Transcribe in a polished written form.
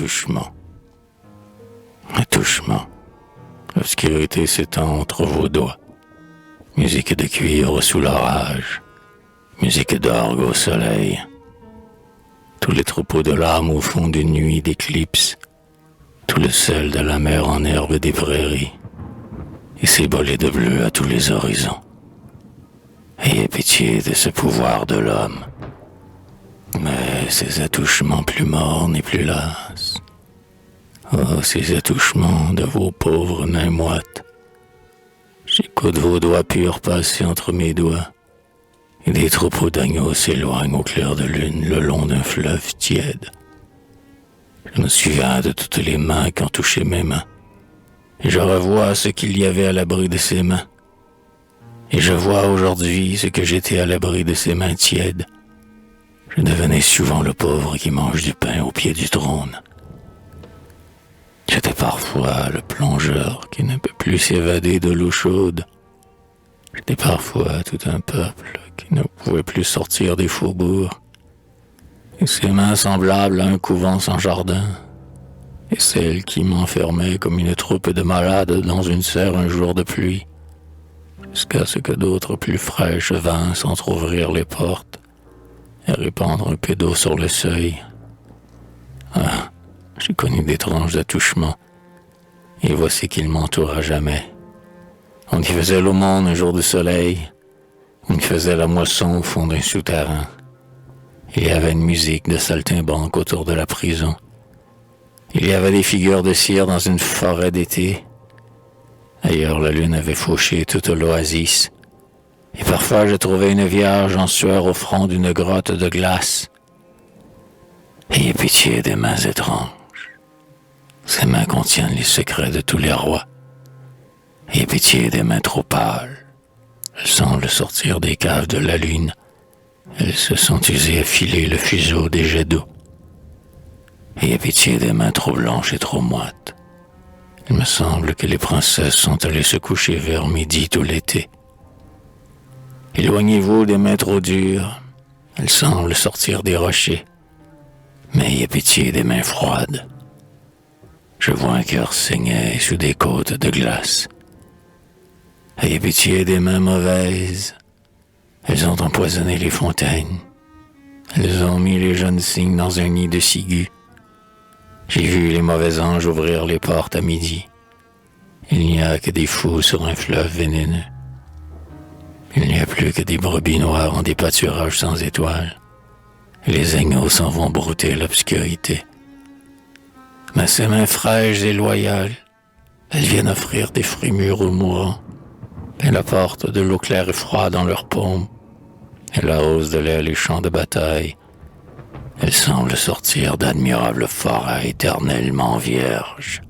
attouchement. Attouchement. L'obscurité s'étend entre vos doigts. Musique de cuivre sous l'orage. Musique d'orgue au soleil. Tous les troupeaux de l'âme au fond d'une nuit d'éclipse. Tout le sel de la mer en herbe des prairies. Et ses bolets de bleu à tous les horizons. Ayez pitié de ce pouvoir de l'homme. Mais ces attouchements plus mornes et plus lasses. Oh, ces attouchements de vos pauvres mains moites. J'écoute vos doigts purs passer entre mes doigts. Et des troupeaux d'agneaux s'éloignent au clair de lune le long d'un fleuve tiède. Je me souviens de toutes les mains qui ont touché mes mains. Et je revois ce qu'il y avait à l'abri de ces mains. Et je vois aujourd'hui ce que j'étais à l'abri de ces mains tièdes. Je devenais souvent le pauvre qui mange du pain au pied du trône. J'étais parfois le plongeur qui ne peut plus s'évader de l'eau chaude. J'étais parfois tout un peuple qui ne pouvait plus sortir des faubourgs. Et ses mains semblables à un couvent sans jardin. Et celle qui m'enfermait comme une troupe de malades dans une serre un jour de pluie. Jusqu'à ce que d'autres plus fraîches vinssent entr'ouvrir les portes et répandre un peu d'eau sur le seuil. Ah, j'ai connu d'étranges attouchements, et voici qu'ils m'entourent à jamais. On y faisait l'aumône un jour de soleil, on y faisait la moisson au fond d'un souterrain. Il y avait une musique de saltimbanque autour de la prison. Il y avait des figures de cire dans une forêt d'été. Ailleurs, la lune avait fauché toute l'oasis. Et parfois, je trouvais une vierge en sueur au front d'une grotte de glace. Ayez pitié des mains étranges. Ces mains contiennent les secrets de tous les rois. Ayez pitié des mains trop pâles. Elles semblent sortir des caves de la lune. Elles se sont usées à filer le fuseau des jets d'eau. Ayez pitié des mains trop blanches et trop moites. Il me semble que les princesses sont allées se coucher vers midi tout l'été. Éloignez-vous des mains trop dures. Elles semblent sortir des rochers. Mais ayez pitié des mains froides. Je vois un cœur saigner sous des côtes de glace. Ayez pitié des mains mauvaises. Elles ont empoisonné les fontaines. Elles ont mis les jeunes cygnes dans un nid de ciguës. J'ai vu les mauvais anges ouvrir les portes à midi. Il n'y a que des fous sur un fleuve vénéneux. Il n'y a plus que des brebis noires en des pâturages sans étoiles. Et les agneaux s'en vont brouter l'obscurité. Mais ces mains fraîches et loyales, elles viennent offrir des fruits mûrs aux mourants. Elles apportent de l'eau claire et froide dans leurs paumes. Elles arrosent de l'air les champs de bataille. Elles semblent sortir d'admirables forêts éternellement vierges.